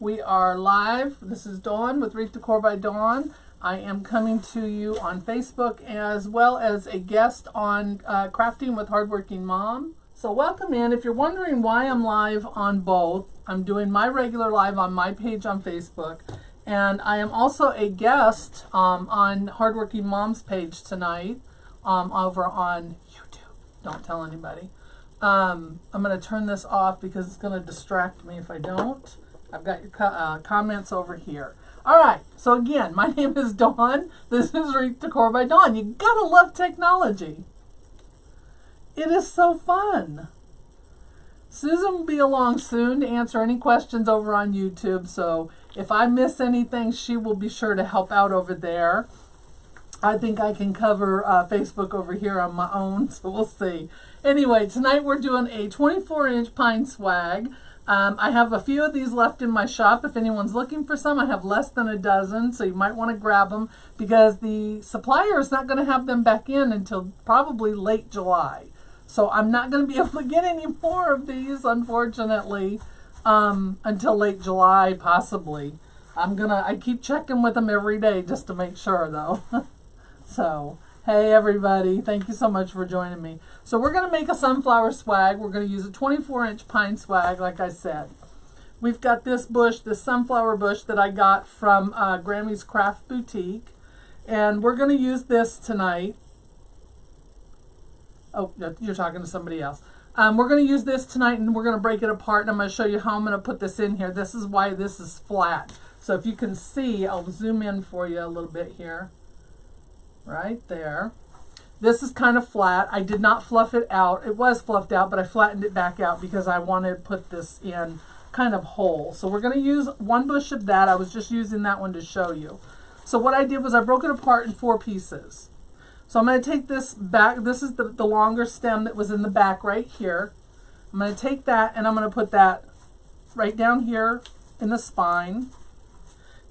We are live. This is Dawn with Wreath Decor by Dawn. I am coming to you on Facebook as well as a guest on Crafting with Hardworking Mom. So welcome in. If you're wondering why I'm live on both, I'm doing my regular live on my page on Facebook. And I am also a guest on Hardworking Mom's page tonight over on YouTube. Don't tell anybody. I'm going to turn this off because it's going to distract me if I don't. I've got your comments over here. All right. So again, my name is Dawn. This is Wreath Decor by Dawn. You got to love technology. It is so fun. Susan will be along soon to answer any questions over on YouTube. So if I miss anything, she will be sure to help out over there. I think I can cover Facebook over here on my own, so we'll see. Anyway, tonight we're doing a 24-inch pine swag. I have a few of these left in my shop. If anyone's looking for some, I have less than a dozen, so you might want to grab them because the supplier is not going to have them back in until probably late July. So I'm not going to be able to get any more of these, unfortunately, until late July, possibly. I keep checking with them every day just to make sure, though. So, hey everybody, thank you so much for joining me. So we're going to make a sunflower swag. We're going to use a 24-inch pine swag, like I said. We've got this bush, this sunflower bush that I got from Grammy's Craft Boutique. And we're going to use this tonight. Oh, you're talking to somebody else. We're going to use this tonight and we're going to break it apart. And I'm going to show you how I'm going to put this in here. This is why this is flat. So if you can see, I'll zoom in for you a little bit here. Right there. This is kind of flat. I did not fluff it out. It was fluffed out, but I flattened it back out because I wanted to put this in kind of whole. So we're going to use one bush of that. I was just using that one to show you. So what I did was I broke it apart in 4 pieces. So I'm going to take this back. This is the longer stem that was in the back right here. I'm going to take that and I'm going to put that right down here in the spine.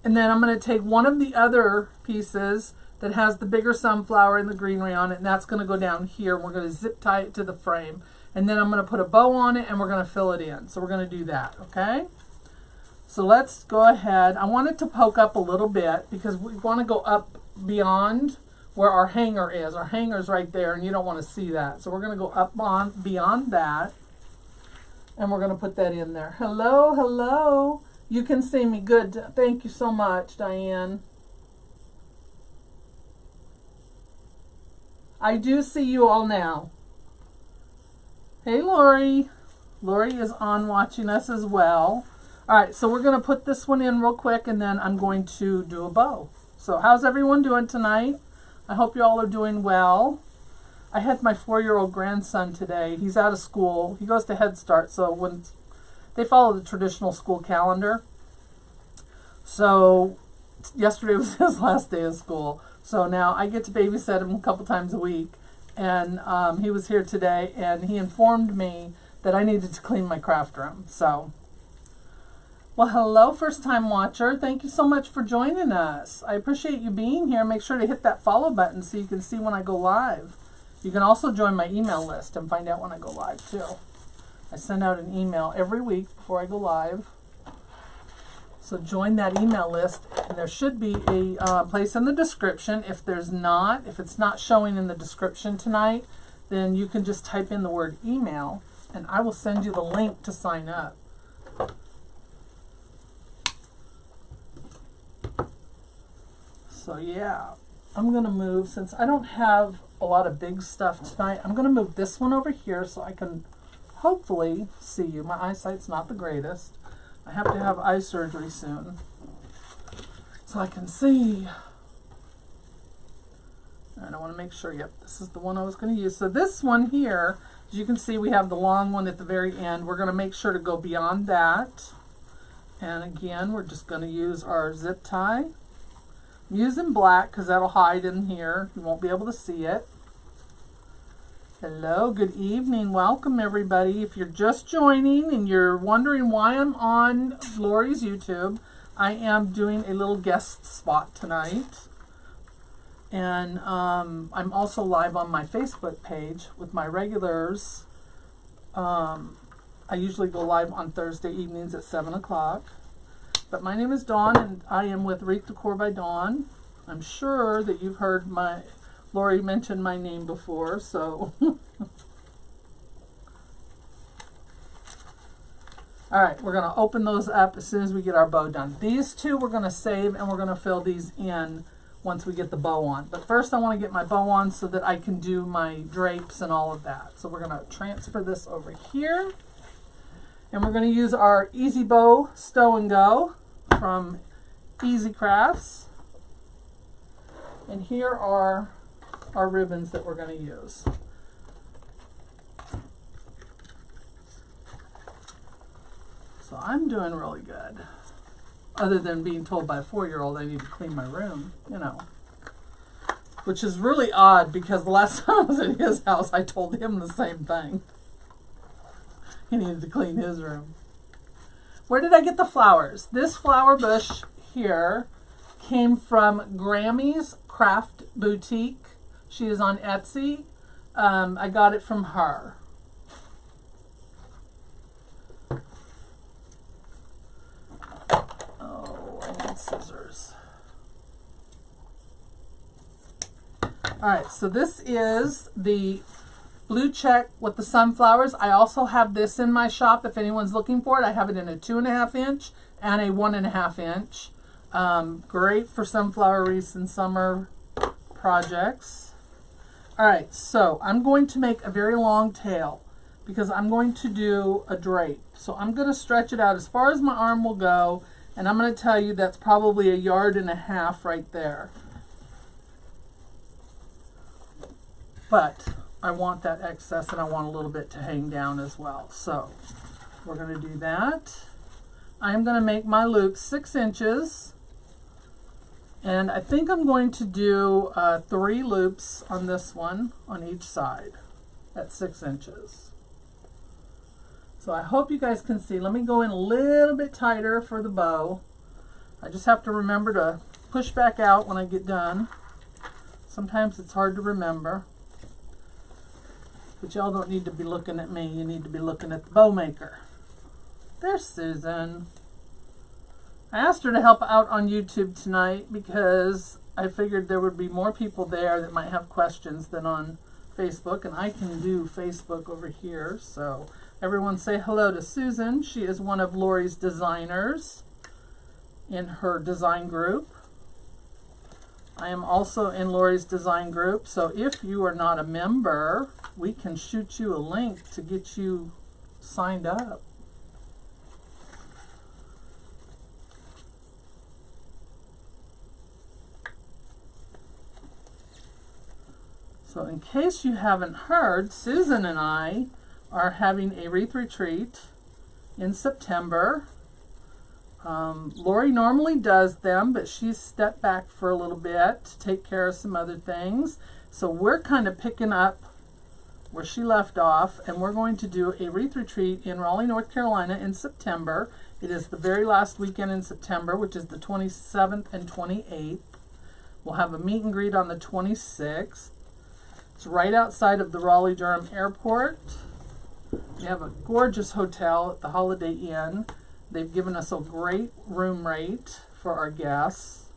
And then I'm going to take one of the other pieces that has the bigger sunflower and the greenery on it, and that's going to go down here. We're going to zip tie it to the frame, and then I'm going to put a bow on it and we're going to fill it in. So we're going to do that, okay? So let's go ahead. I want it to poke up a little bit because we want to go up beyond where our hanger is. Our hanger is right there and you don't want to see that. So we're going to go up beyond that and we're going to put that in there. Hello, hello. You can see me good. Thank you so much, Diane. I do see you all now. Hey, Lori. Lori is on watching us as well. All right, so we're going to put this one in real quick, and then I'm going to do a bow. So how's everyone doing tonight? I hope you all are doing well. I had my 4-year-old grandson today. He's out of school. He goes to Head Start, so when they follow the traditional school calendar. So yesterday was his last day of school. So now I get to babysit him a couple times a week. And he was here today and he informed me that I needed to clean my craft room. So, well, hello, first time watcher. Thank you so much for joining us. I appreciate you being here. Make sure to hit that follow button so you can see when I go live. You can also join my email list and find out when I go live too. I send out an email every week before I go live. So join that email list, and there should be a place in the description. If it's not showing in the description tonight, then you can just type in the word email, and I will send you the link to sign up. So yeah, I'm going to move, since I don't have a lot of big stuff tonight, I'm going to move this one over here so I can hopefully see you. My eyesight's not the greatest. I have to have eye surgery soon, so I can see. And I want to make sure, yep, this is the one I was going to use. So this one here, as you can see, we have the long one at the very end. We're going to make sure to go beyond that. And again, we're just going to use our zip tie. I'm using black because that'll hide in here. You won't be able to see it. Hello, good evening. Welcome, everybody. If you're just joining and you're wondering why I'm on Lori's YouTube, I am doing a little guest spot tonight. And I'm also live on my Facebook page with my regulars. I usually go live on Thursday evenings at 7 o'clock. But my name is Dawn, and I am with Wreath Decor by Dawn. I'm sure that you've heard Lori mention my name before, so. All right, we're going to open those up as soon as we get our bow done. These two we're going to save, and we're going to fill these in once we get the bow on. But first I want to get my bow on so that I can do my drapes and all of that. So we're going to transfer this over here. And we're going to use our Easy Bow Stow and Go from Easy Crafts. And here are our ribbons that we're going to use. So I'm doing really good. Other than being told by a 4-year-old I need to clean my room, you know. Which is really odd because the last time I was at his house, I told him the same thing. He needed to clean his room. Where did I get the flowers? This flower bush here came from Grammy's Craft Boutique. She is on Etsy. I got it from her. Scissors. Alright, so this is the blue check with the sunflowers. I also have this in my shop if anyone's looking for it. I have it in a 2.5 inch and a 1.5 inch. Great for sunflower wreaths and summer projects. Alright, so I'm going to make a very long tail because I'm going to do a drape. So I'm going to stretch it out as far as my arm will go. And I'm going to tell you that's probably 1.5 yards right there. But I want that excess and I want a little bit to hang down as well. So we're going to do that. I'm going to make my loop 6 inches. And I think I'm going to do 3 loops on this one on each side at 6 inches. So I hope you guys can see. Let me go in a little bit tighter for the bow. I just have to remember to push back out when I get done. Sometimes it's hard to remember. But y'all don't need to be looking at me. You need to be looking at the bow maker. There's Susan. I asked her to help out on YouTube tonight because I figured there would be more people there that might have questions than on Facebook. And I can do Facebook over here, so everyone say hello to Susan. She is one of Lori's designers in her design group. I am also in Lori's design group, so if you are not a member, we can shoot you a link to get you signed up. So in case you haven't heard, Susan and I are having a wreath retreat in September. Lori normally does them, but she's stepped back for a little bit to take care of some other things. So we're kind of picking up where she left off, and we're going to do a wreath retreat in Raleigh, North Carolina in September. It is the very last weekend in September, which is the 27th and 28th. We'll have a meet and greet on the 26th. It's right outside of the Raleigh-Durham Airport. We have a gorgeous hotel at the Holiday Inn. They've given us a great room rate for our guests.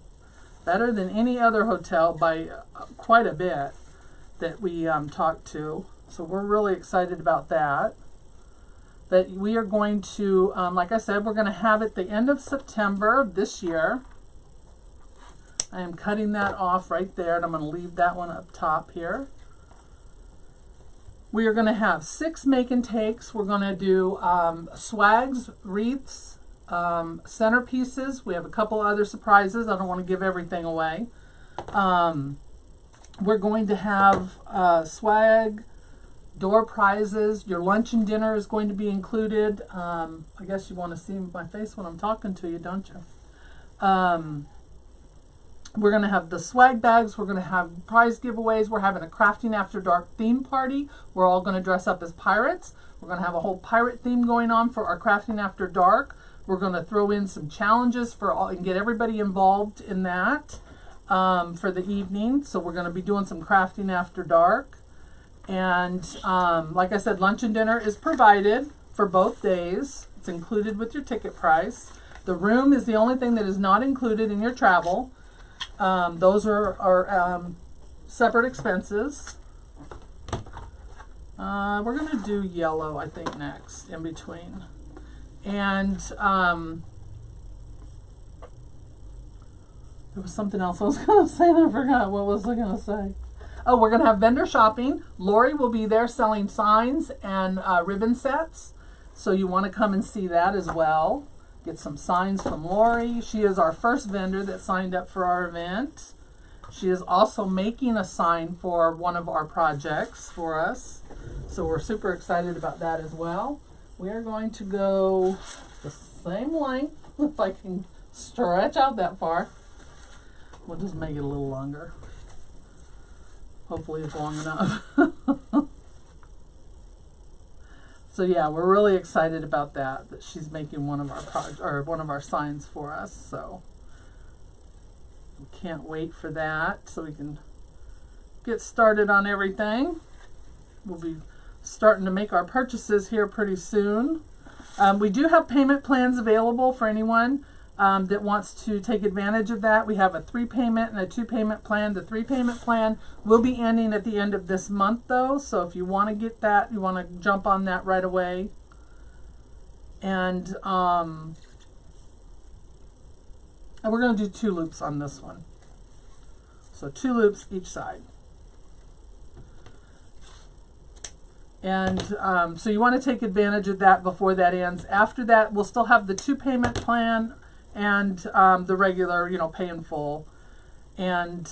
Better than any other hotel by quite a bit that we talked to. So we're really excited about that. But we are going to, like I said, we're going to have it the end of September of this year. I am cutting that off right there, and I'm going to leave that one up top here. We are going to have 6 make and takes. We're going to do swags, wreaths, centerpieces. We have a couple other surprises. I don't want to give everything away. We're going to have swag, door prizes. Your lunch and dinner is going to be included. I guess you want to see my face when I'm talking to you, don't you? We're going to have the swag bags. We're going to have prize giveaways. We're having a Crafting After Dark theme party. We're all going to dress up as pirates. We're going to have a whole pirate theme going on for our Crafting After Dark. We're going to throw in some challenges for all and get everybody involved in that for the evening. So we're going to be doing some Crafting After Dark. And like I said, lunch and dinner is provided for both days. It's included with your ticket price. The room is the only thing that is not included in your travel. Those are separate expenses. We're going to do yellow, I think, next, in between. And there was something else I was going to say and I forgot. What was I going to say? Oh, we're going to have vendor shopping. Lori will be there selling signs and ribbon sets. So you want to come and see that as well. Get some signs from Lori. She is our first vendor that signed up for our event. She is also making a sign for one of our projects for us. So we're super excited about that as well. We are going to go the same length, if I can stretch out that far. We'll just make it a little longer. Hopefully it's long enough. So yeah, we're really excited about that she's making one of our one of our signs for us. So we can't wait for that, so we can get started on everything. We'll be starting to make our purchases here pretty soon. We do have payment plans available for anyone that wants to take advantage of that. We have a 3-payment and a 2-payment plan. The 3-payment plan will be ending at the end of this month, though. So if you want to get that, you want to jump on that right away. And we're going to do 2 loops on this one. So 2 loops each side. And so you want to take advantage of that before that ends. After that, we'll still have the 2-payment plan and the regular, pay in full. And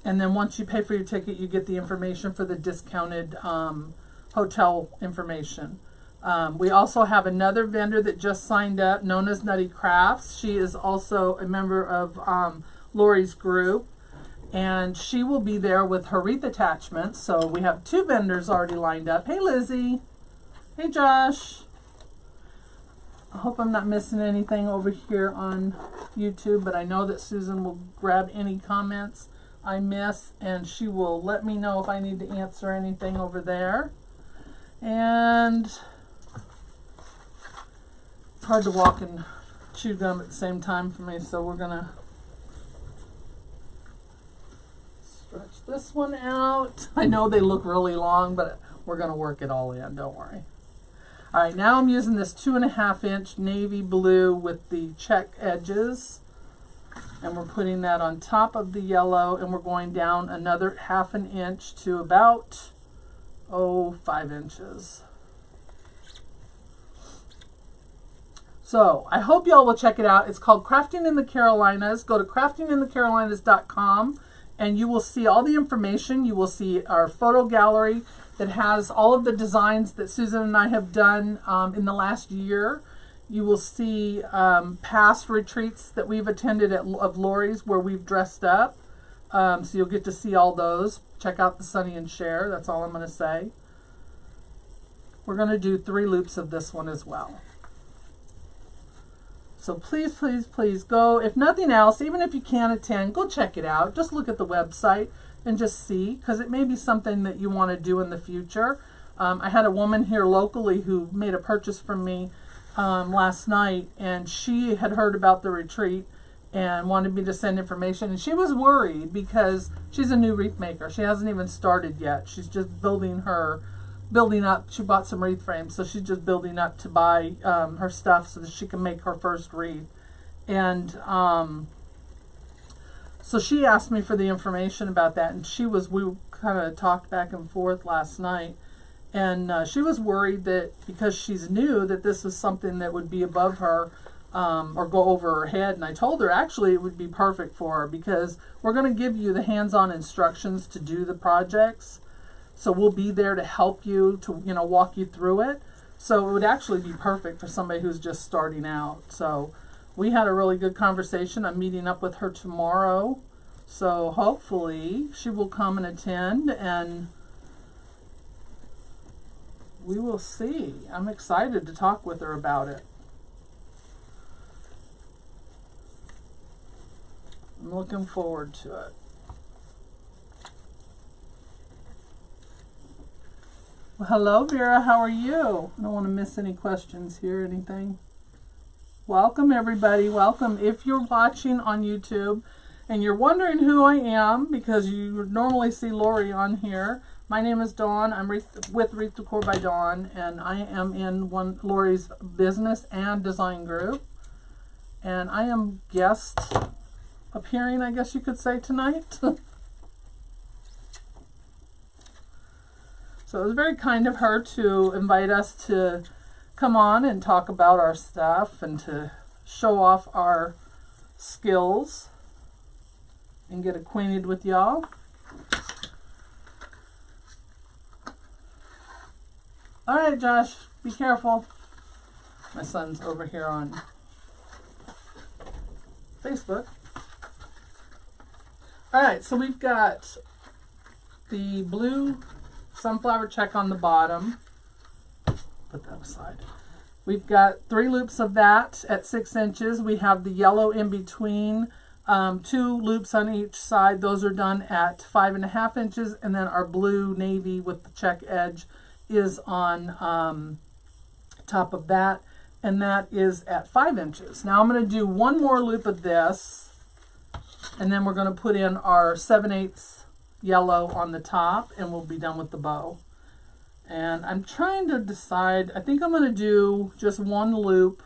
then once you pay for your ticket, you get the information for the discounted hotel information. We also have another vendor that just signed up, known as Nutty Crafts. She is also a member of Lori's group. And she will be there with her wreath attachments. So we have 2 vendors already lined up. Hey, Lizzie. Hey, Josh. I hope I'm not missing anything over here on YouTube, but I know that Susan will grab any comments I miss, and she will let me know if I need to answer anything over there. And it's hard to walk and chew gum at the same time for me, so we're going to stretch this one out. I know they look really long, but we're going to work it all in, don't worry. All right, now I'm using this 2.5-inch navy blue with the check edges, and we're putting that on top of the yellow, and we're going down another 1/2 inch to about 5 inches. So I hope y'all will check it out. It's called Crafting in the Carolinas. Go to craftinginthecarolinas.com and you will see all the information. You will see our photo gallery that has all of the designs that Susan and I have done in the last year. You will see past retreats that we've attended of Lori's where we've dressed up. So you'll get to see all those. Check out the Sunny and Share. That's all I'm going to say. We're going to do 3 loops of this one as well. So please, please, please go. If nothing else, even if you can't attend, go check it out. Just look at the website and just see, because it may be something that you want to do in the future. I had a woman here locally who made a purchase from me last night, and she had heard about the retreat and wanted me to send information. And she was worried because she's a new wreath maker. She hasn't even started yet. She's just building up. She bought some wreath frames, so she's just building up to buy her stuff so that she can make her first wreath. And so she asked me for the information about that, and we kind of talked back and forth last night, and she was worried that because she's new that this was something that would be above her or go over her head. And I told her actually it would be perfect for her because we're going to give you the hands-on instructions to do the projects. So we'll be there to help you, to walk you through it. So it would actually be perfect for somebody who's just starting out. So we had a really good conversation. I'm meeting up with her tomorrow. So hopefully she will come and attend, and we will see. I'm excited to talk with her about it. I'm looking forward to it. Well, hello, Vera. How are you? I don't want to miss any questions here, anything. Welcome everybody, welcome. If you're watching on YouTube and you're wondering who I am, because you normally see Lori on here, my name is Dawn. I'm with Wreath Decor by Dawn, and I am in Lori's business and design group. And I am guest appearing, I guess you could say, tonight. So it was very kind of her to invite us to come on and talk about our stuff and to show off our skills and get acquainted with y'all. All right, Josh, be careful. My son's over here on Facebook. All right, so we've got the blue sunflower check on the bottom. Put that aside. We've got 3 loops of that at 6 inches. We have the yellow in between, 2 loops on each side. Those are done at 5.5 inches, and then our blue navy with the check edge is on top of that, and that is at 5 inches. Now I'm going to do one more loop of this, and then we're going to put in our 7/8 yellow on the top, and we'll be done with the bow. And I'm trying to decide, I think I'm going to do just one loop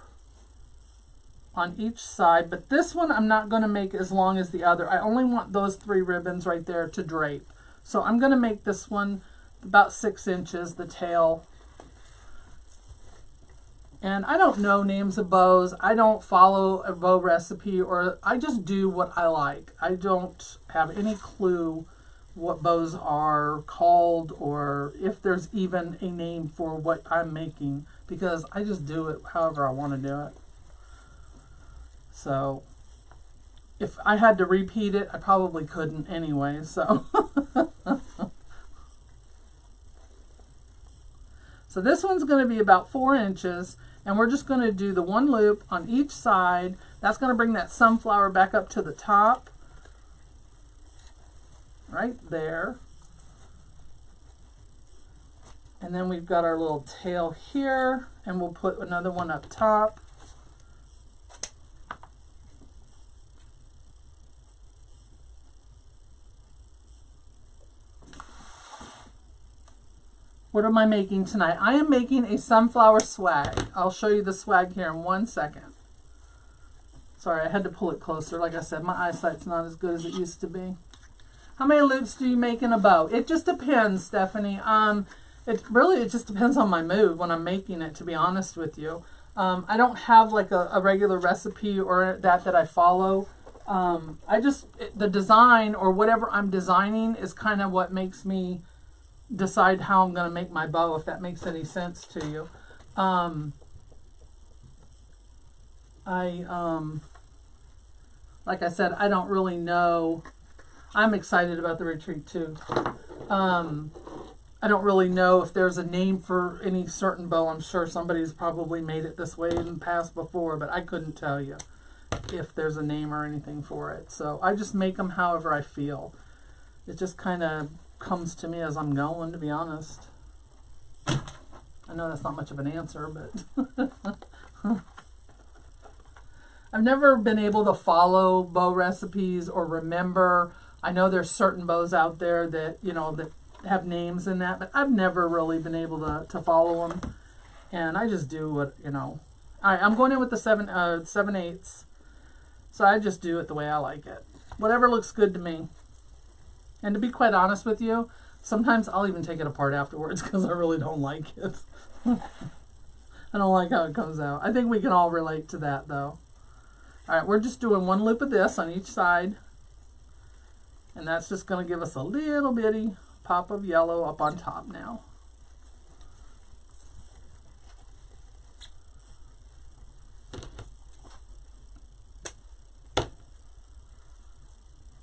on each side, but this one I'm not going to make as long as the other. I only want those 3 ribbons right there to drape. So I'm going to make this one about 6 inches, the tail. And I don't know names of bows. I don't follow a bow recipe, or I just do what I like. I don't have any clue what bows are called, or if there's even a name for what I'm making, because I just do it however I want to do it. So if I had to repeat it, I probably couldn't anyway. So so this one's going to be about 4 inches, and we're just going to do the one loop on each side. That's going to bring that sunflower back up to the top right there. And then we've got our little tail here, and we'll put another one up top. What am I making tonight? I am making a sunflower swag. I'll show you the swag here in 1 second. Sorry, I had to pull it closer. Like I said, my eyesight's not as good as it used to be. How many loops do you make in a bow? It just depends, Stephanie. It just depends on my mood when I'm making it, to be honest with you. I don't have like a regular recipe or that I follow. The design or whatever I'm designing is kind of what makes me decide how I'm going to make my bow, if that makes any sense to you. Like I said, I don't really know. I'm excited about the retreat too. I don't really know if there's a name for any certain bow. I'm sure somebody's probably made it this way in the past before, but I couldn't tell you if there's a name or anything for it. So I just make them however I feel. It just kind of comes to me as I'm going, to be honest. I know that's not much of an answer, but I've never been able to follow bow recipes or remember. I know there's certain bows out there that, that have names in that, but I've never really been able to follow them. And I just do what, I'm going in with the 7/8. So I just do it the way I like it. Whatever looks good to me. And to be quite honest with you, sometimes I'll even take it apart afterwards because I really don't like it. I don't like how it comes out. I think we can all relate to that though. All right, we're just doing one loop of this on each side. And that's just going to give us a little bitty pop of yellow up on top now.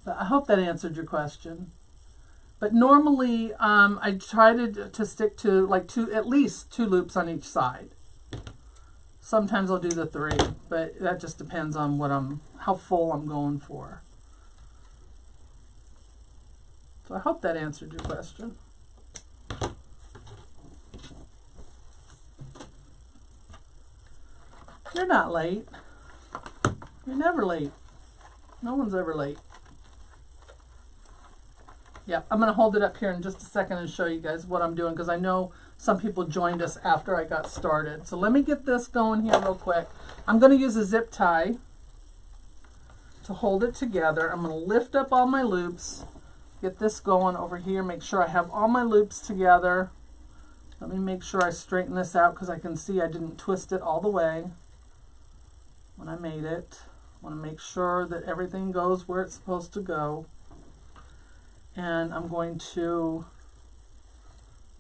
But I hope that answered your question. But normally I try to stick to like at least two loops on each side. Sometimes I'll do the 3, but that just depends on how full I'm going for. So I hope that answered your question. You're not late. You're never late. No one's ever late. Yeah, I'm going to hold it up here in just a second and show you guys what I'm doing, because I know some people joined us after I got started. So let me get this going here real quick. I'm going to use a zip tie to hold it together. I'm going to lift up all my loops, get this going over here, make sure I have all my loops together. Let me make sure I straighten this out because I can see I didn't twist it all the way when I made it. I want to make sure that everything goes where it's supposed to go. And I'm going to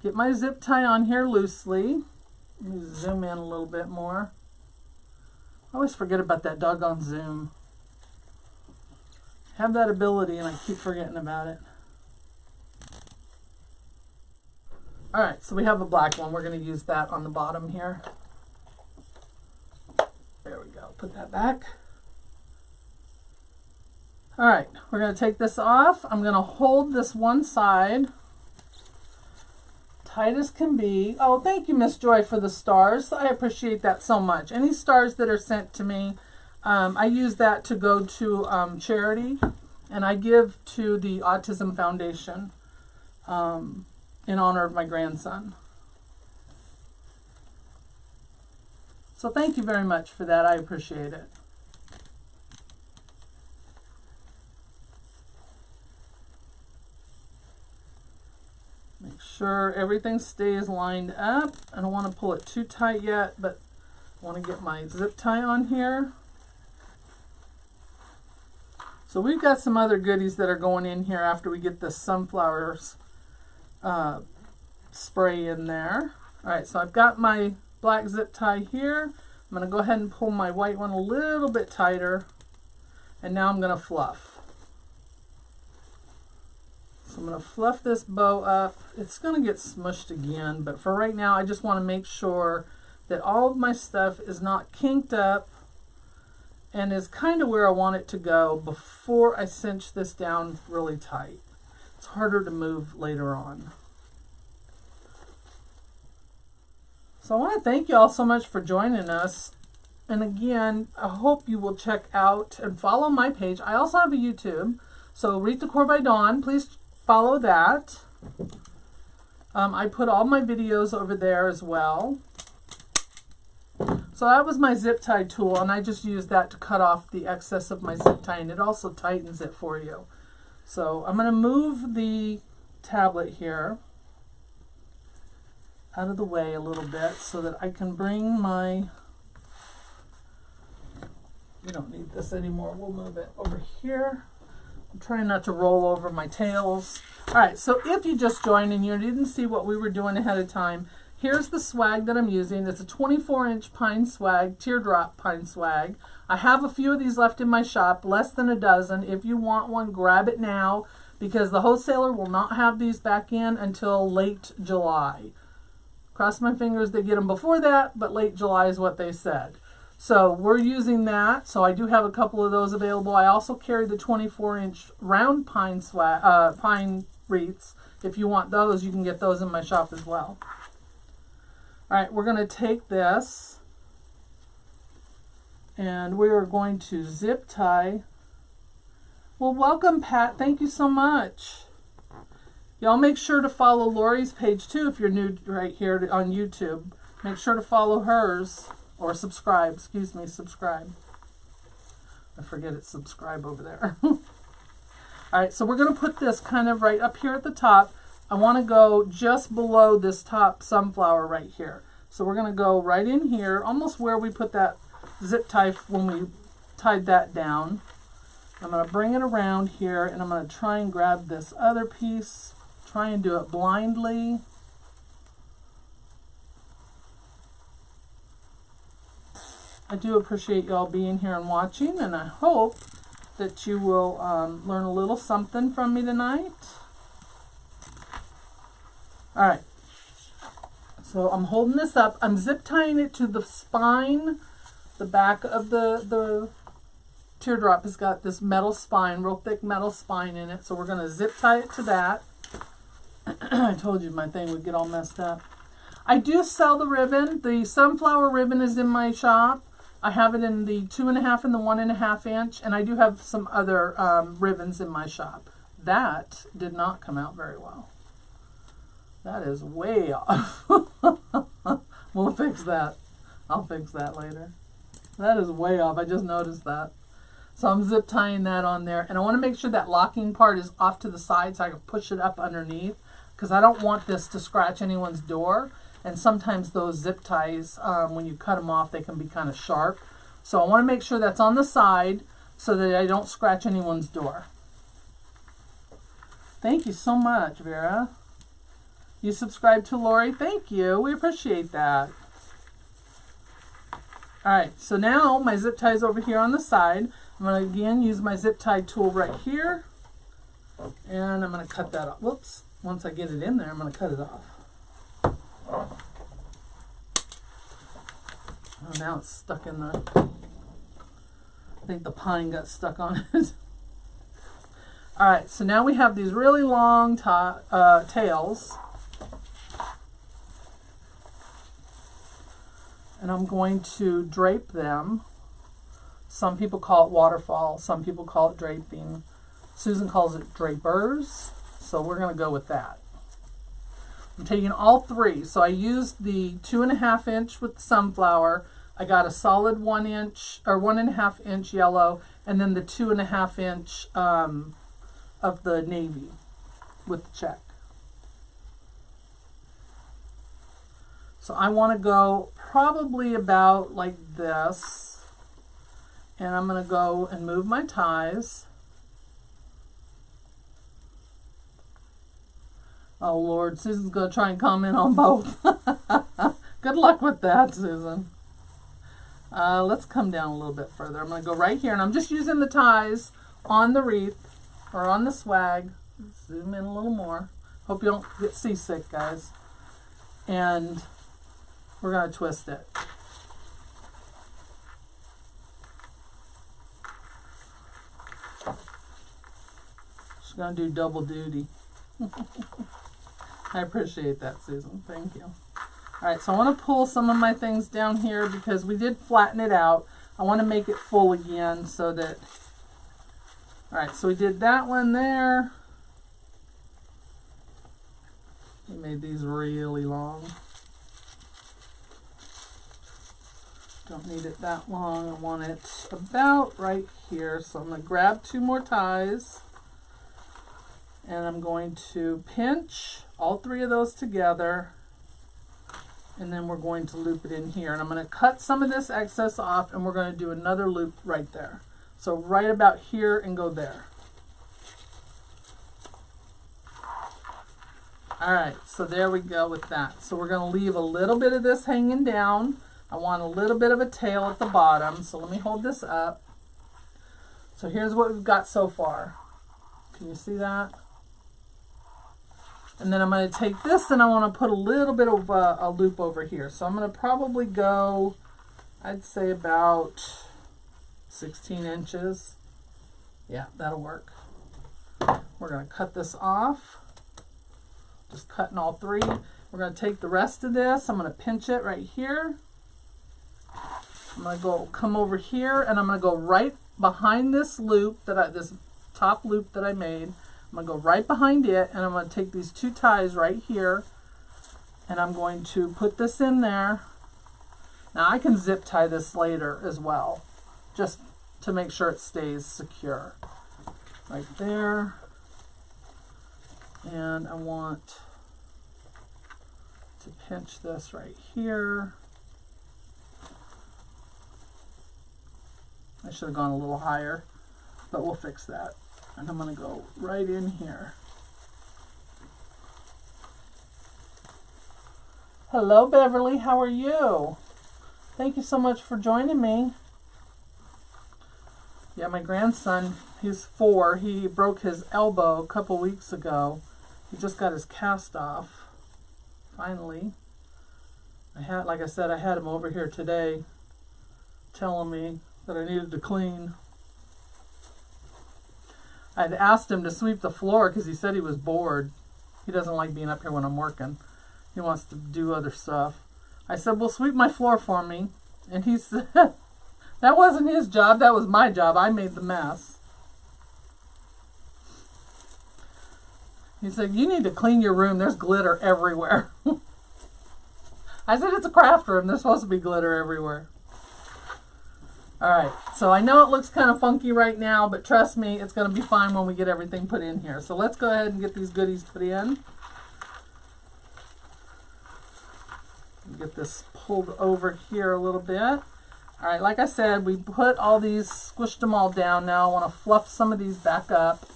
get my zip tie on here loosely. Let me zoom in a little bit more. I always forget about that doggone zoom. I have that ability and I keep forgetting about it. Alright, so we have a black one. We're going to use that on the bottom here. There we go. Put that back. Alright, we're going to take this off. I'm going to hold this one side tight as can be. Oh, thank you, Miss Joy, for the stars. I appreciate that so much. Any stars that are sent to me, I use that to go to charity, and I give to the Autism Foundation in honor of my grandson. So thank you very much for that. I appreciate it. Make sure everything stays lined up. I don't want to pull it too tight yet, but I want to get my zip tie on here. So we've got some other goodies that are going in here after we get the sunflowers spray in there. Alright, so I've got my black zip tie here. I'm going to go ahead and pull my white one a little bit tighter. And now I'm going to fluff. So I'm going to fluff this bow up. It's going to get smushed again, but for right now I just want to make sure that all of my stuff is not kinked up and is kind of where I want it to go before I cinch this down really tight. It's harder to move later on. So I want to thank you all so much for joining us. And again, I hope you will check out and follow my page. I also have a YouTube. So Wreath Decor by Dawn, please follow that. I put all my videos over there as well. So that was my zip tie tool, and I just used that to cut off the excess of my zip tie, and it also tightens it for you. So I'm going to move the tablet here out of the way a little bit so that I can bring my, we don't need this anymore, we'll move it over here. I'm trying not to roll over my tails. Alright, so if you just joined and you didn't see what we were doing ahead of time, here's the swag that I'm using. It's a 24-inch pine swag, teardrop pine swag. I have a few of these left in my shop, less than a dozen. If you want one, grab it now, because the wholesaler will not have these back in until late July. Cross my fingers they get them before that, but late July is what they said. So we're using that. So I do have a couple of those available. I also carry the 24-inch round pine swag, pine wreaths. If you want those, you can get those in my shop as well. All right, we're going to take this and we are going to zip tie. Well, welcome, Pat. Thank you so much. Y'all make sure to follow Lori's page too if you're new right here on YouTube. Make sure to follow hers, or subscribe, excuse me, subscribe. I forget it's subscribe over there. All right, so we're going to put this kind of right up here at the top. I want to go just below this top sunflower right here. So we're going to go right in here, almost where we put that zip tie when we tied that down. I'm going to bring it around here, and I'm going to try and grab this other piece. Try and do it blindly. I do appreciate y'all being here and watching, and I hope that you will learn a little something from me tonight. All right, so I'm holding this up. I'm zip tying it to the spine. The back of the teardrop has got this metal spine, real thick metal spine in it, so we're going to zip tie it to that. I told you my thing would get all messed up. I do sell the ribbon. The sunflower ribbon is in my shop. I have it in the 2.5 and the 1.5 inch, and I do have some other ribbons in my shop. That did not come out very well. That is way off. We'll fix that. I'll fix that later. That is way off. I just noticed that. So I'm zip tying that on there. And I want to make sure that locking part is off to the side so I can push it up underneath, because I don't want this to scratch anyone's door. And sometimes those zip ties, when you cut them off, they can be kind of sharp. So I want to make sure that's on the side so that I don't scratch anyone's door. Thank you so much, Vera. You subscribed to Lori? Thank you. We appreciate that. Alright, so now my zip tie is over here on the side. I'm going to again use my zip tie tool right here. And I'm going to cut that off. Whoops. Once I get it in there, I'm going to cut it off. Oh, now it's stuck in the... I think the pine got stuck on it. Alright, so now we have these really long tails. And I'm going to drape them. Some people call it waterfall. Some people call it draping. Susan calls it drapers. So we're going to go with that. I'm taking all three. So I used the 2.5 inch with the sunflower. I got a solid 1 inch or 1.5 inch yellow, and then the 2.5 inch of the navy with the check. So I want to go probably about like this, and I'm going to go and move my ties. Oh Lord, Susan's going to try and comment on both. Good luck with that, Susan. Let's come down a little bit further. I'm going to go right here, and I'm just using the ties on the wreath, or on the swag. Zoom in a little more. Hope you don't get seasick, guys. And we're going to twist it. She's going to do double duty. I appreciate that, Susan. Thank you. Alright, so I want to pull some of my things down here because we did flatten it out. I want to make it full again so that... Alright, so we did that one there. We made these really long. Don't need it that long. I want it about right here. So I'm going to grab 2 more ties. And I'm going to pinch all 3 of those together. And then we're going to loop it in here. And I'm going to cut some of this excess off, and we're going to do another loop right there. So right about here and go there. Alright, so there we go with that. So we're going to leave a little bit of this hanging down. I want a little bit of a tail at the bottom. So let me hold this up. So here's what we've got so far. Can you see that? And then I'm going to take this and I want to put a little bit of a loop over here. So I'm going to probably go, I'd say about 16 inches. Yeah, that'll work. We're going to cut this off. Just cutting all 3. We're going to take the rest of this. I'm going to pinch it right here. I'm going to come over here, and I'm going to go right behind this loop, this top loop that I made. I'm going to go right behind it, and I'm going to take these 2 ties right here, and I'm going to put this in there. Now I can zip tie this later as well, just to make sure it stays secure. Right there. And I want to pinch this right here. I should have gone a little higher, but we'll fix that. And I'm going to go right in here. Hello, Beverly. How are you? Thank you so much for joining me. Yeah, my grandson, he's 4. He broke his elbow a couple weeks ago. He just got his cast off, finally. Like I said, I had him over here today telling me that I needed to clean. I had asked him to sweep the floor because he said he was bored. He doesn't like being up here when I'm working. He wants to do other stuff. I said, well, sweep my floor for me. And he said, That wasn't his job. That was my job. I made the mess. He said, you need to clean your room. There's glitter everywhere. I said, it's a craft room. There's supposed to be glitter everywhere. All right. So I know it looks kind of funky right now, but trust me, it's going to be fine when we get everything put in here. So let's go ahead and get these goodies put in. Get this pulled over here a little bit. All right, like I said, we put all these, squished them all down. Now I want to fluff some of these back up.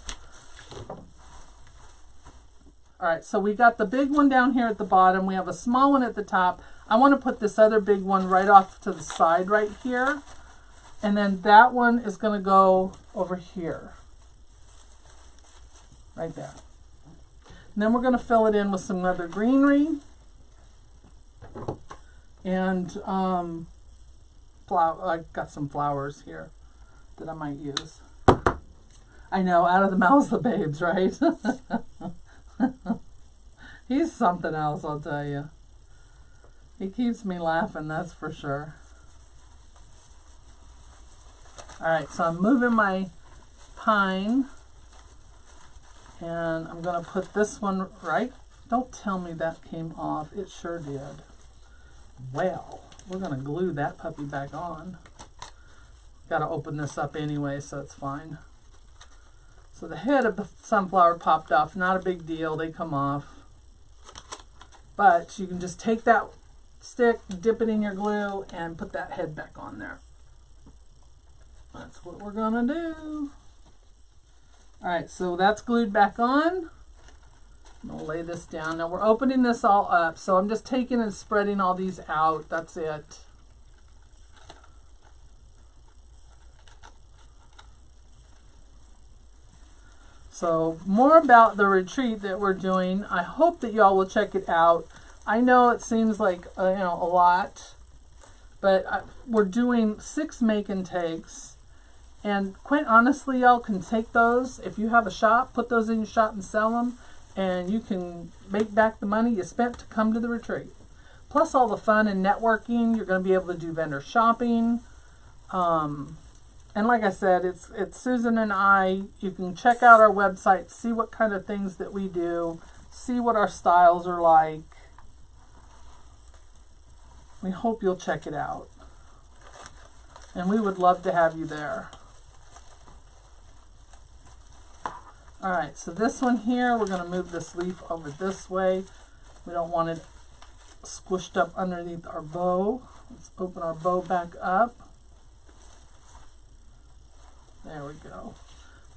All right, so we got the big one down here at the bottom. We have a small one at the top. I want to put this other big one right off to the side right here. And then that one is going to go over here. Right there. And then we're going to fill it in with some other greenery. And I got some flowers here that I might use. I know, out of the mouths of the babes, right? He's something else, I'll tell you. He keeps me laughing, that's for sure. Alright, so I'm moving my pine. And I'm going to put this one right. Don't tell me that came off. It sure did. Well, we're going to glue that puppy back on. Got to open this up anyway, so it's fine. So the head of the sunflower popped off. Not a big deal. They come off. But you can just take that stick, dip it in your glue, and put that head back on there. That's what we're going to do. Alright, so that's glued back on. I'm going to lay this down. Now we're opening this all up, so I'm just taking and spreading all these out. That's it. So more about the retreat that we're doing. I hope that y'all will check it out. I know it seems like a lot, but we're doing 6 make and takes. And quite honestly, y'all can take those. If you have a shop, put those in your shop and sell them. And you can make back the money you spent to come to the retreat. Plus all the fun and networking. You're going to be able to do vendor shopping. And like I said, it's Susan and I. You can check out our website, see what kind of things that we do, see what our styles are like. We hope you'll check it out. And we would love to have you there. Alright, so this one here, we're going to move this leaf over this way. We don't want it squished up underneath our bow. Let's open our bow back up. There we go.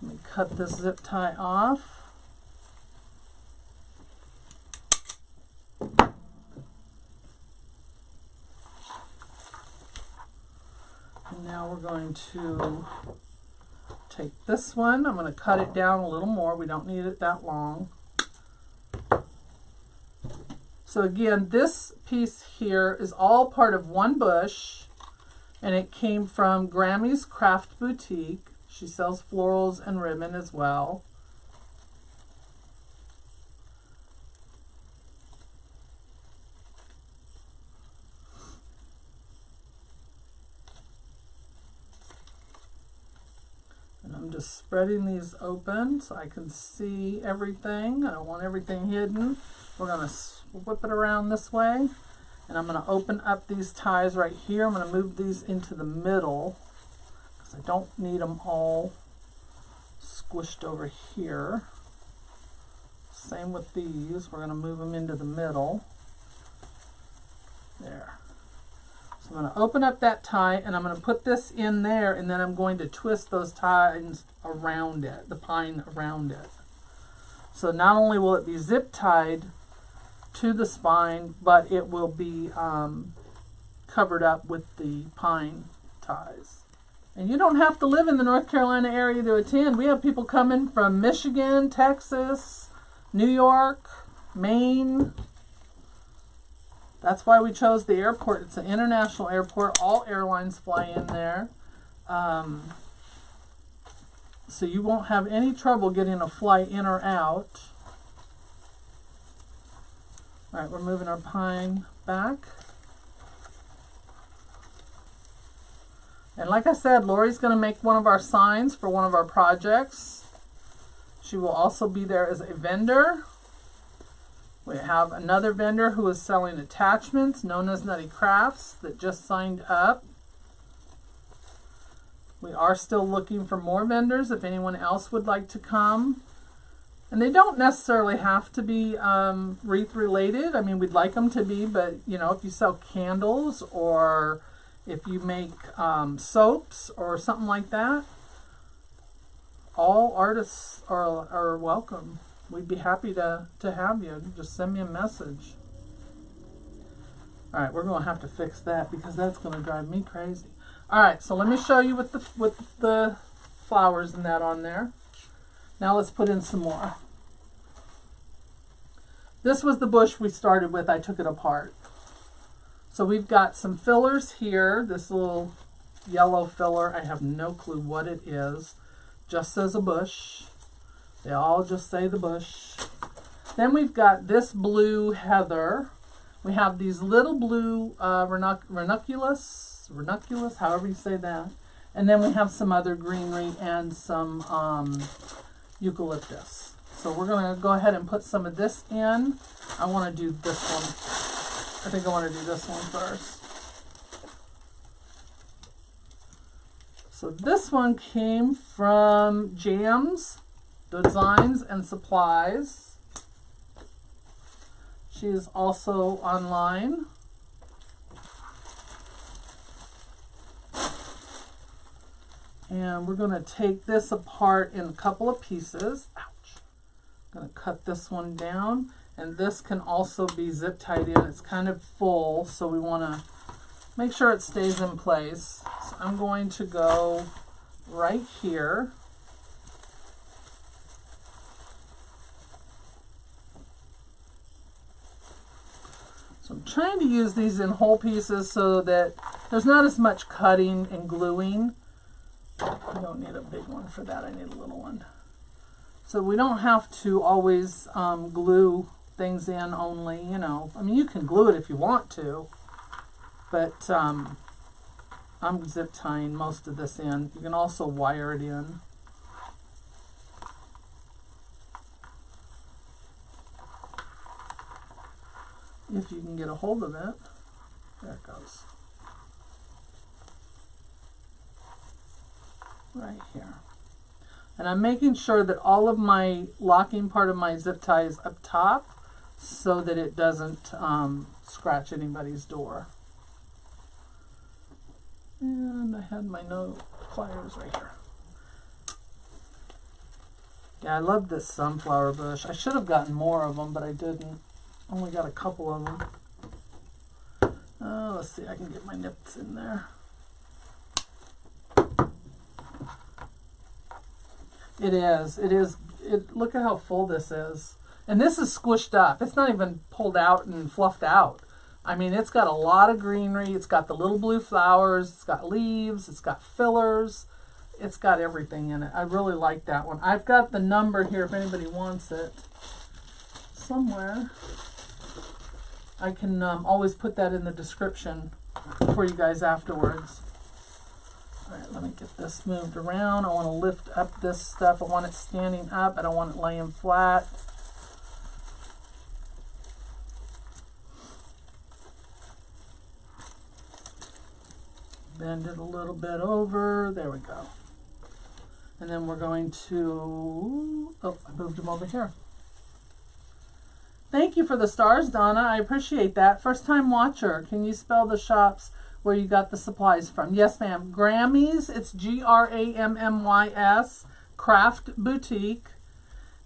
Let me cut this zip tie off. And now we're going to take this one. I'm going to cut it down a little more. We don't need it that long. So again, this piece here is all part of one bush, and it came from Grammy's Craft Boutique. She sells florals and ribbon as well. And I'm just spreading these open so I can see everything. I don't want everything hidden. We're going to whip it around this way. And I'm going to open up these ties right here. I'm going to move these into the middle because I don't need them all squished over here. Same with these. We're going to move them into the middle. There. So I'm going to open up that tie and I'm going to put this in there, and then I'm going to twist those ties around it, the pine around it. So not only will it be zip tied to the spine, but it will be covered up with the pine ties. And you don't have to live in the North Carolina area to attend. We have people coming from Michigan, Texas, New York, Maine. That's why we chose the airport. It's an international airport. All airlines fly in there. So you won't have any trouble getting a flight in or out. All right, we're moving our pine back. And like I said, Lori's going to make one of our signs for one of our projects. She will also be there as a vendor. We have another vendor who is selling attachments, known as Nutty Crafts, that just signed up. We are still looking for more vendors if anyone else would like to come. And they don't necessarily have to be wreath related. I mean, we'd like them to be, but you know, if you sell candles or if you make soaps or something like that, all artists are welcome. We'd be happy to have you. Just send me a message. All right, we're going to have to fix that because that's going to drive me crazy. All right, so let me show you with the flowers and that on there. Now let's put in some more. This was the bush we started with. I took it apart. So we've got some fillers here. This little yellow filler, I have no clue what it is. Just says a bush. They all just say the bush. Then we've got this blue heather. We have these little blue ranunculus, however you say that. And then we have some other greenery and some eucalyptus. So we're going to go ahead and put some of this in. I want to do this one. I think I want to do this one first. So this one came from Jams Designs and Supplies. She is also online. And we're going to take this apart in a couple of pieces. Ouch. I'm going to cut this one down. And this can also be zip tied in. It's kind of full, so we want to make sure it stays in place. So I'm going to go right here. So I'm trying to use these in whole pieces so that there's not as much cutting and gluing. I don't need a big one for that. I need a little one. So we don't have to always glue things in only, you know. I mean, you can glue it if you want to, but I'm zip tying most of this in. You can also wire it in. If you can get a hold of it. There it goes. Right here. And I'm making sure that all of my locking part of my zip tie is up top so that it doesn't scratch anybody's door. And I had my pliers right here. Yeah, I love this sunflower bush. I should have gotten more of them, but I didn't. Only got a couple of them. Let's see, I can get my nips in there. It is. Look at how full this is. And this is squished up. It's not even pulled out and fluffed out. I mean, it's got a lot of greenery. It's got the little blue flowers. It's got leaves. It's got fillers. It's got everything in it. I really like that one. I've got the number here if anybody wants it somewhere. I can always put that in the description for you guys afterwards. All right, let me get this moved around. I want to lift up this stuff. I want it standing up. I don't want it laying flat. Bend it a little bit over. There we go. And then we're going to... Oh, I moved them over here. Thank you for the stars, Donna. I appreciate that. First time watcher. Can you spell the shops where you got the supplies from? Yes, ma'am. Grammys. It's Grammys. Craft Boutique.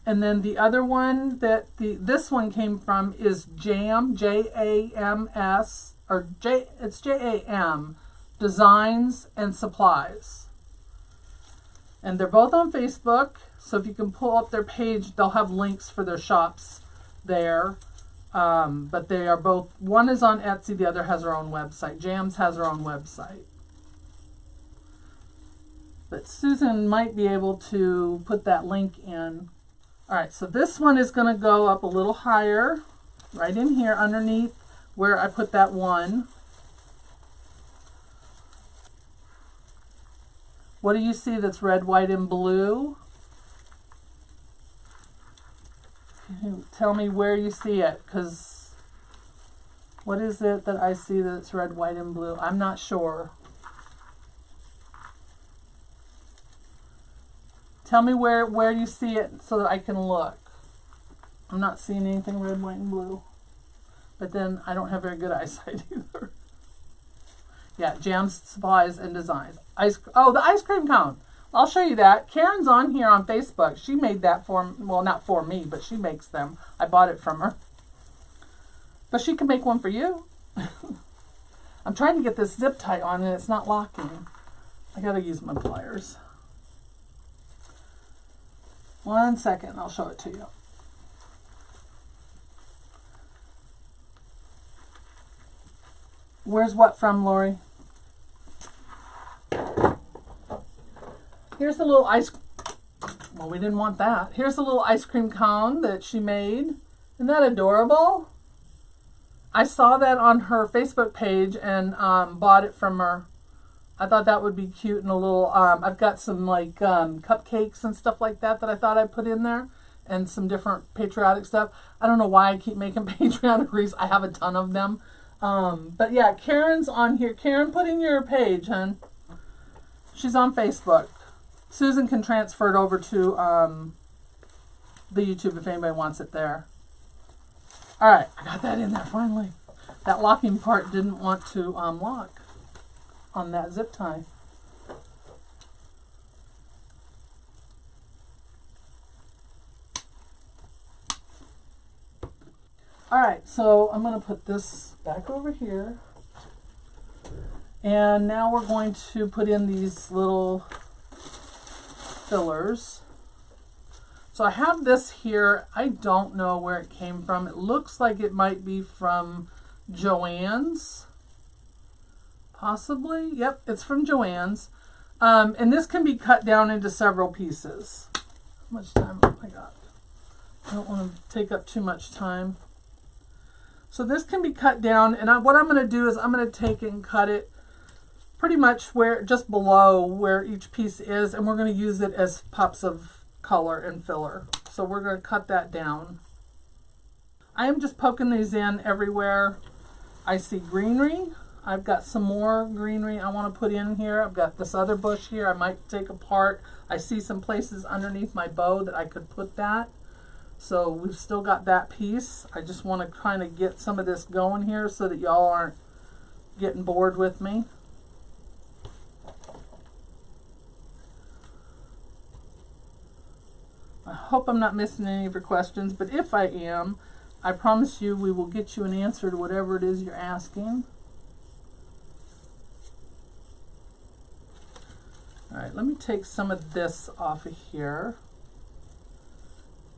And then the other one that this one came from is Jam, Jams, or it's Jam, Designs and Supplies. And they're both on Facebook. So if you can pull up their page, they'll have links for their shops there. But they are both, one is on Etsy, the other has her own website. Jams has her own website. But Susan might be able to put that link in. All right, so this one is going to go up a little higher, right in here underneath where I put that one. What do you see that's red, white, and blue? Can you tell me where you see it? Because what is it that I see that's red, white, and blue? I'm not sure. Tell me where you see it so that I can look. I'm not seeing anything red, white, and blue. But then I don't have very good eyesight either. Yeah, jams, supplies, and designs. Oh, the ice cream cone. I'll show you that. Karen's on here on Facebook. She made that for, well, not for me, but she makes them. I bought it from her. But she can make one for you. I'm trying to get this zip tie on and it's not locking. I gotta use my pliers. 1 second, I'll show it to you. Where's what from, Lori? Here's the little well, we didn't want that. Here's the little ice cream cone that she made. Isn't that adorable? I saw that on her Facebook page and bought it from her. I thought that would be cute and a little, I've got some like cupcakes and stuff like that I thought I'd put in there and some different patriotic stuff. I don't know why I keep making patriotic wreaths. I have a ton of them. But yeah, Karen's on here. Karen, put in your page, hon. She's on Facebook. Susan can transfer it over to the YouTube if anybody wants it there. All right, I got that in there finally. That locking part didn't want to lock on that zip tie. All right, so I'm going to put this back over here. And now we're going to put in these little fillers. So I have this here. I don't know where it came from. It looks like it might be from Joann's. Possibly. Yep, it's from Joann's. And this can be cut down into several pieces. How much time have I got? I don't want to take up too much time. So this can be cut down, and what I'm going to do is I'm going to take it and cut it pretty much where, just below where each piece is, and we're going to use it as pops of color and filler. So we're going to cut that down. I am just poking these in everywhere. I see greenery. I've got some more greenery I want to put in here. I've got this other bush here I might take apart. I see some places underneath my bow that I could put that. So we've still got that piece. I just want to kind of get some of this going here so that y'all aren't getting bored with me. I hope I'm not missing any of your questions, but if I am, I promise you we will get you an answer to whatever it is you're asking. All right, let me take some of this off of here.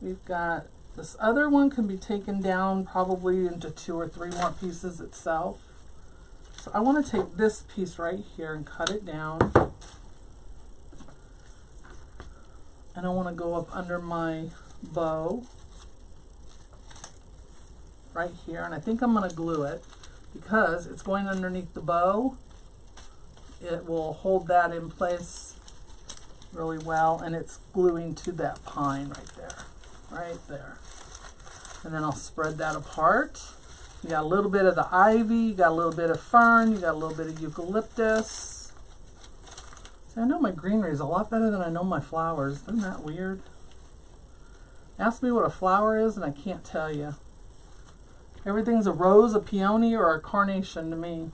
We've got this other one can be taken down probably into 2 or 3 more pieces itself. So I want to take this piece right here and cut it down. And I want to go up under my bow right here. And I think I'm going to glue it because it's going underneath the bow. It will hold that in place really well, and it's gluing to that pine right there. Right there. And then I'll spread that apart. You got a little bit of the ivy, you got a little bit of fern, you got a little bit of eucalyptus. See, I know my greenery is a lot better than I know my flowers. Isn't that weird? Ask me what a flower is and I can't tell you. Everything's a rose, a peony, or a carnation to me.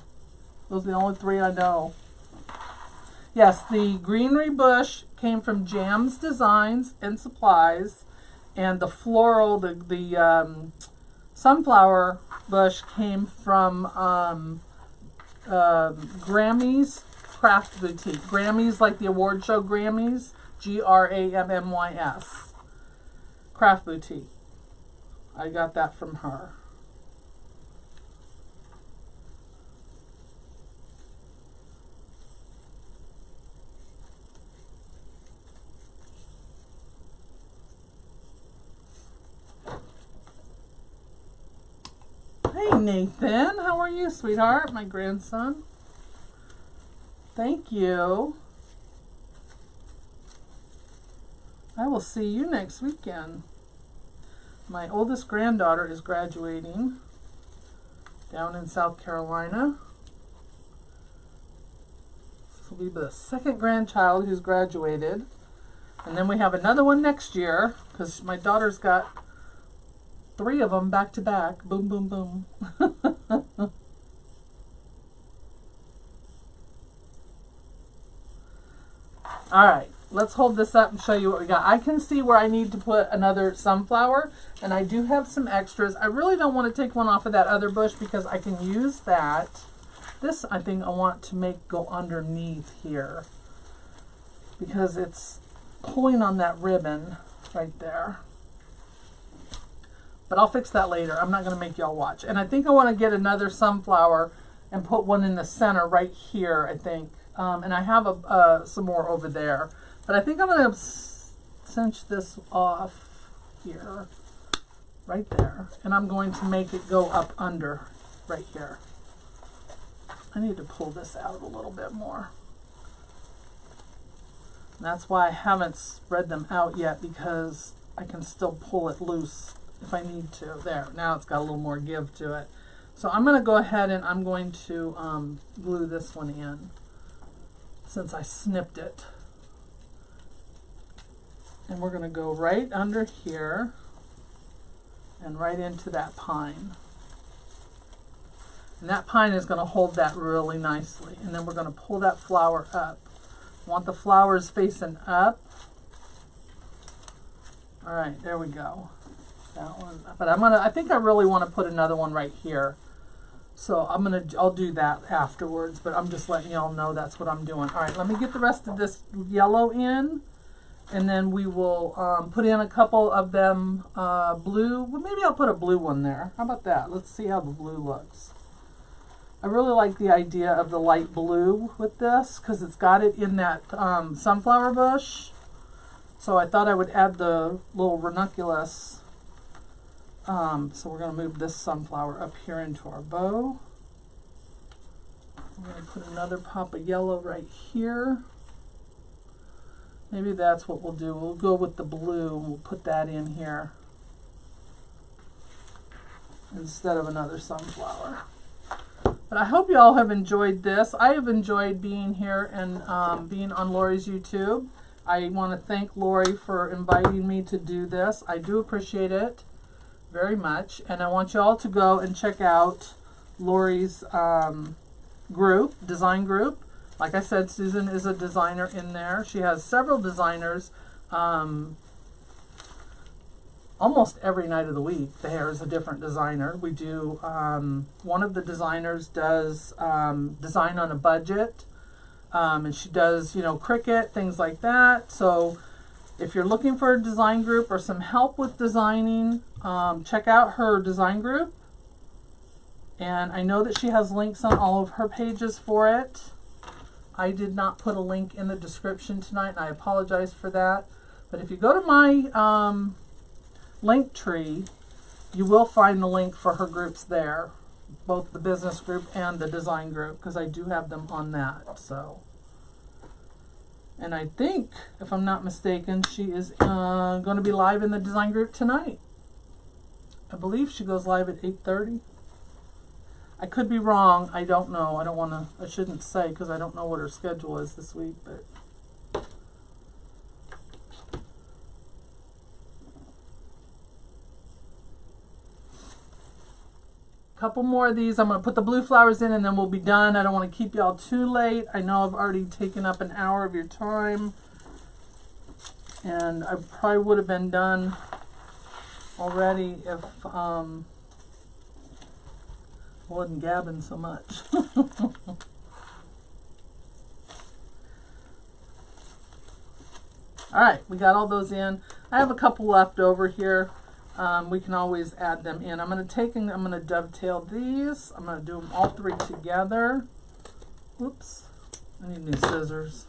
Those are the only 3 I know. Yes, the greenery bush came from Jam's Designs and Supplies. And the floral, the sunflower bush came from Grammy's Craft Boutique. Grammy's like the award show Grammys. Grammys. Craft Boutique. I got that from her. Hey Nathan, how are you, sweetheart? My grandson. Thank you. I will see you next weekend. My oldest granddaughter is graduating down in South Carolina. This will be the second grandchild who's graduated. And then we have another one next year, because my daughter's got 3 of them back to back. Boom, boom, boom. All right, let's hold this up and show you what we got. I can see where I need to put another sunflower, and I do have some extras. I really don't want to take one off of that other bush because I can use that. This, I think I want to make go underneath here because it's pulling on that ribbon right there. But I'll fix that later. I'm not going to make y'all watch. And I think I want to get another sunflower and put one in the center right here, I think. And I have some more over there. But I think I'm going to cinch this off here, right there. And I'm going to make it go up under right here. I need to pull this out a little bit more. And that's why I haven't spread them out yet, because I can still pull it loose if I need to. There, now it's got a little more give to it. So I'm going to go ahead and I'm going to glue this one in, since I snipped it. And we're going to go right under here and right into that pine. And that pine is going to hold that really nicely. And then we're going to pull that flower up. I want the flowers facing up. All right, there we go. That one. But I think I really want to put another one right here. So I'll do that afterwards, but I'm just letting y'all know that's what I'm doing. All right, let me get the rest of this yellow in, and then we will put in a couple of them blue. Well, maybe I'll put a blue one there. How about that? Let's see how the blue looks. I really like the idea of the light blue with this because it's got it in that sunflower bush. So I thought I would add the little ranunculus. So we're going to move this sunflower up here into our bow. We're going to put another pop of yellow right here. Maybe that's what we'll do. We'll go with the blue and we'll put that in here instead of another sunflower. But I hope you all have enjoyed this. I have enjoyed being here and being on Lori's YouTube. I want to thank Lori for inviting me to do this. I do appreciate it very much, and I want you all to go and check out Lori's design group. Like I said, Susan is a designer in there. She has several designers. Almost every night of the week there is a different designer. We do one of the designers does design on a budget, and she does, you know, Cricut, things like that. So if you're looking for a design group or some help with designing, check out her design group. And I know that she has links on all of her pages for it. I did not put a link in the description tonight, and I apologize for that. But if you go to my link tree, you will find the link for her groups there, both the business group and the design group, because I do have them on that. So, and I think, if I'm not mistaken, she is going to be live in the design group tonight. I believe she goes live at 8:30. I could be wrong. I don't know. I shouldn't say because I don't know what her schedule is this week, but a couple more of these. I'm going to put the blue flowers in and then we'll be done. I don't want to keep y'all too late. I know I've already taken up an hour of your time, and I probably would have been done already if I wasn't gabbing so much. Alright, we got all those in. I have a couple left over here. We can always add them in. I'm going to dovetail these. I'm going to do them all 3 together. Oops. I need new scissors.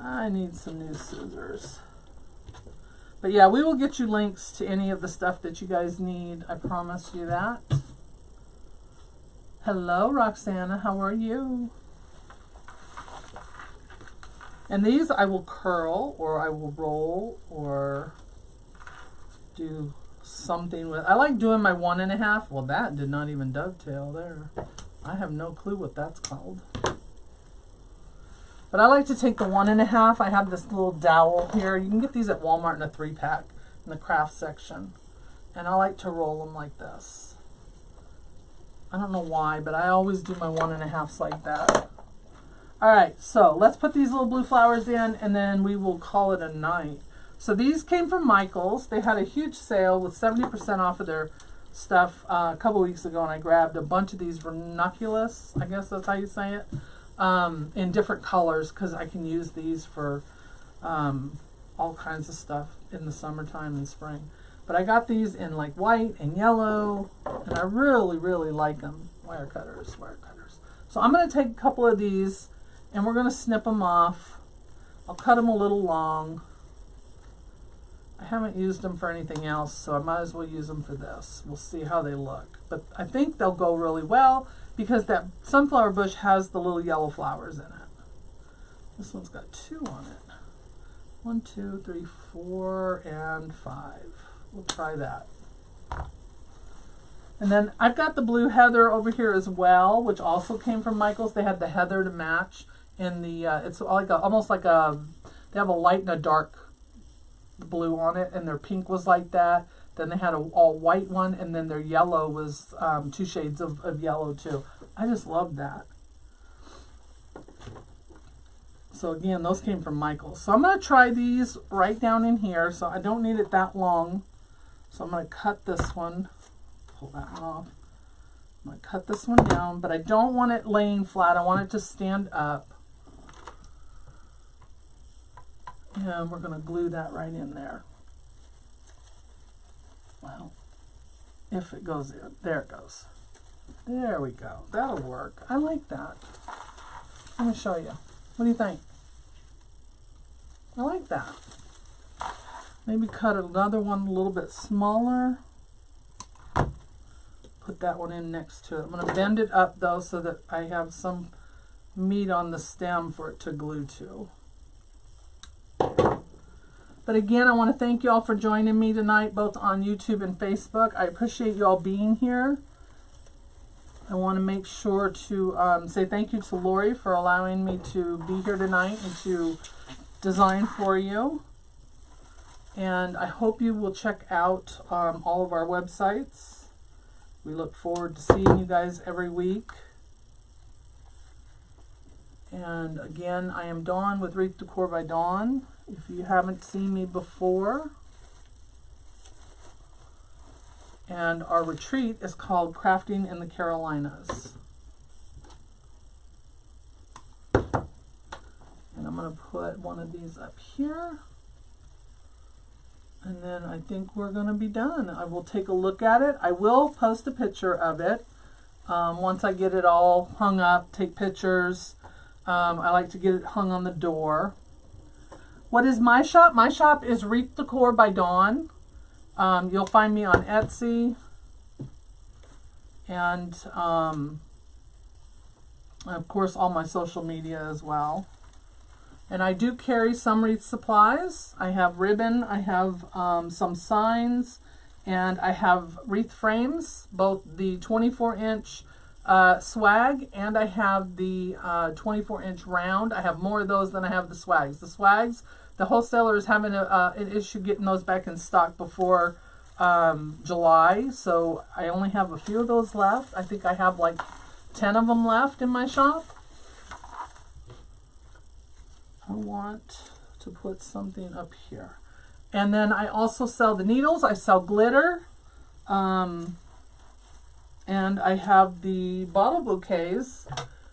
I need some new scissors. But yeah, we will get you links to any of the stuff that you guys need. I promise you that. Hello, Roxana. How are you? And these I will curl, or I will roll, or do something with. I like doing my 1.5. Well, that did not even dovetail there. I have no clue what that's called. But I like to take the 1.5. I have this little dowel here. You can get these at Walmart in a 3-pack in the craft section. And I like to roll them like this. I don't know why, but I always do my 1.5s like that. All right, so let's put these little blue flowers in, and then we will call it a night. So these came from Michael's. They had a huge sale with 70% off of their stuff a couple weeks ago, and I grabbed a bunch of these Ranunculus, I guess that's how you say it, in different colors, because I can use these for all kinds of stuff in the summertime and spring. But I got these in like white and yellow, and I really, really like them. Wire cutters, wire cutters. So I'm going to take a couple of these, and we're going to snip them off. I'll cut them a little long. I haven't used them for anything else, so I might as well use them for this. We'll see how they look. But I think they'll go really well because that sunflower bush has the little yellow flowers in it. This one's got 2 on it. 1, 2, 3, 4, and 5. We'll try that. And then I've got the blue heather over here as well, which also came from Michael's. They had the heather to match in the, it's like almost like a, they have a light and a dark blue on it, and their pink was like that. Then they had a all white one, and then their yellow was 2 shades of yellow too. I just love that. So again, those came from Michael's. So I'm going to try these right down in here. So I don't need it that long. So I'm going to cut this one. Pull that one off. I'm going to cut this one down, but I don't want it laying flat. I want it to stand up. And we're going to glue that right in there. Well, if it goes in. There it goes. There we go. That'll work. I like that. Let me show you. What do you think? I like that. Maybe cut another one a little bit smaller. Put that one in next to it. I'm going to bend it up though so that I have some meat on the stem for it to glue to. But again, I want to thank you all for joining me tonight, both on YouTube and Facebook. I appreciate you all being here. I want to make sure to say thank you to Lori for allowing me to be here tonight and to design for you. And I hope you will check out all of our websites. We look forward to seeing you guys every week. And again, I am Dawn with Wreath Decor by Dawn. If you haven't seen me before. And our retreat is called Crafting in the Carolinas. And I'm going to put one of these up here. And then I think we're going to be done. I will take a look at it. I will post a picture of it once I get it all hung up, take pictures. I like to get it hung on the door. What is my shop? My shop is Wreath Decor by Dawn. You'll find me on Etsy. And of course all my social media as well. And I do carry some wreath supplies. I have ribbon, I have some signs, and I have wreath frames, both the 24-inch swag, and I have the 24-inch round. I have more of those than I have the swags. The swags, the wholesaler is having an issue getting those back in stock before July, so I only have a few of those left. I think I have like 10 of them left in my shop. I want to put something up here. And then I also sell the needles. I sell glitter. And I have the bottle bouquets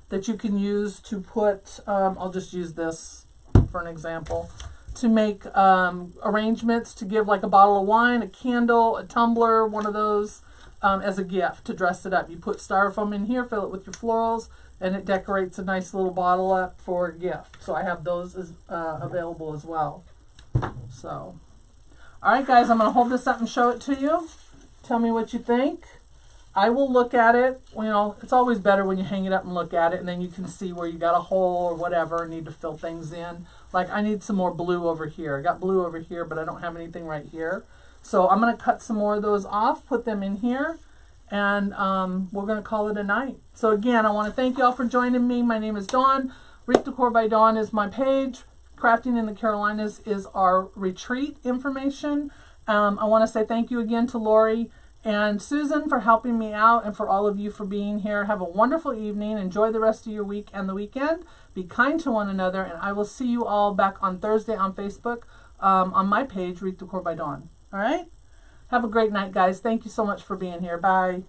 that you can use to put, I'll just use this for an example, to make arrangements to give like a bottle of wine, a candle, a tumbler, one of those as a gift to dress it up. You put styrofoam in here, fill it with your florals, and it decorates a nice little bottle up for a gift. So I have those as, available as well. So, all right, guys, I'm going to hold this up and show it to you. Tell me what you think. I will look at it. You know, it's always better when you hang it up and look at it, and then you can see where you got a hole or whatever and need to fill things in. Like I need some more blue over here. I got blue over here, but I don't have anything right here. So I'm going to cut some more of those off, put them in here, and we're going to call it a night. So again, I want to thank you all for joining me. My name is Dawn. Wreath Decor by Dawn is my page. Crafting in the Carolinas is our retreat information. I want to say thank you again to Lori and Susan for helping me out, and for all of you for being here. Have a wonderful evening. Enjoy the rest of your week and the weekend. Be kind to one another, and I will see you all back on Thursday on Facebook on my page, Wreath Decor by Dawn. All right? Have a great night, guys. Thank you so much for being here. Bye.